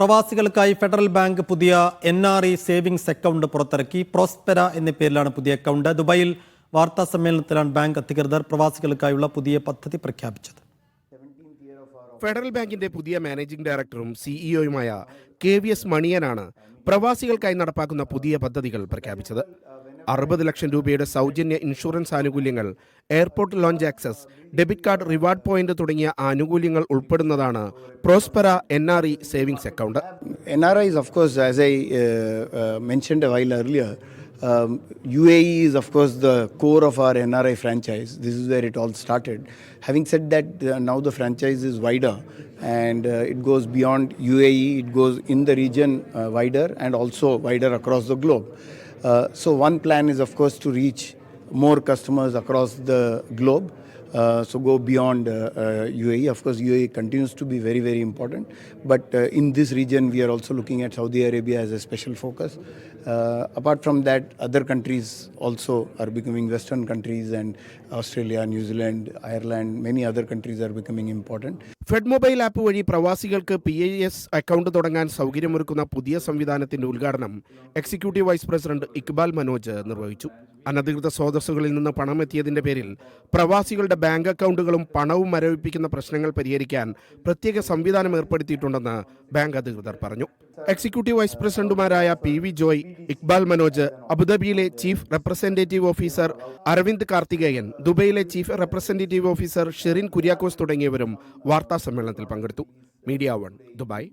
പ്രവാസികൾക്കായി federal bank പുതിയ NRE savings account പുറത്തിറക്കി. പ്രോസ്പെര എന്ന പേരിലാണ് പുതിയ അക്കൗണ്ട്. ദുബായിൽ വാർത്താ സമ്മേളനത്തിലാണ് ബാങ്ക് അധികൃതർ പ്രവാസികൾക്കായുള്ള പുതിയ പദ്ധതി പ്രഖ്യാപിച്ചത്. ഫെഡറൽ ബാങ്കിന്റെ പുതിയ മാനേജിംഗ് ഡയറക്ടറും സിഇഒയുമായ KVS മണിയനാണ് പ്രവാസികൾക്കായി നടപ്പാക്കുന്ന പുതിയ പദ്ധതികൾ പ്രഖ്യാപിച്ചത്. 60 ലക്ഷം രൂപയുടെ സൗജന്യ ഇൻഷുറൻസ് ആനുകൂല്യങ്ങൾ, airport launch access, debit card reward point തുടങ്ങിയ ആനുകൂല്യങ്ങൾ ഉൾപ്പെടുന്നതാണ് പ്രോസ്പെര NRE savings account. NRI is, of course, as I mentioned a while earlier, UAE is, of course, the core of our NRI franchise. This is where it all started. Having said that, now the franchise is wider and it goes beyond UAE. It goes in the region wider and also wider across the globe. So one plan is, of course, to reach more customers across the globe. So go beyond UAE. Of course, UAE continues to be very, very important. But in this region, we are also looking at Saudi Arabia as a special focus. Apart from that, other countries also are becoming Western countries, and Australia, New Zealand, Ireland, many other countries are becoming important. Fed mobile app വഴി പ്രവാസികൾക്ക് PIS account തുടങ്ങാൻ സൗകര്യമൊരുക്കുന്ന പുതിയ സംവിധാനത്തിന്റെ ഉദ്ഘാടനം executive vice president Iqbal Manoj നിർവഹിച്ചു. അനധികൃത സ്രോതസ്സുകളിൽ നിന്ന് പണം എത്തിയതിന്റെ പേരിൽ പ്രവാസികളുടെ ബാങ്ക് അക്കൗണ്ടുകളും പണവും മരവിപ്പിക്കുന്ന പ്രശ്നങ്ങൾ പരിഹരിക്കാൻ പ്രത്യേക സംവിധാനം ഏർപ്പെടുത്തിയിട്ടുണ്ടെന്ന് ബാങ്ക് അധികൃതർ പറഞ്ഞു. എക്സിക്യൂട്ടീവ് വൈസ് പ്രസിഡന്റുമാരായ PV ജോയ്, ഇക്ബാൽ മനോജ്, അബുദാബിയിലെ chief representative officer Aravind Karthikeyan, ദുബൈയിലെ chief representative officer Sherin Kuriakose തുടങ്ങിയവരും വാർത്താ സമ്മേളനത്തിൽ പങ്കെടുത്തു. Media 1 Dubai.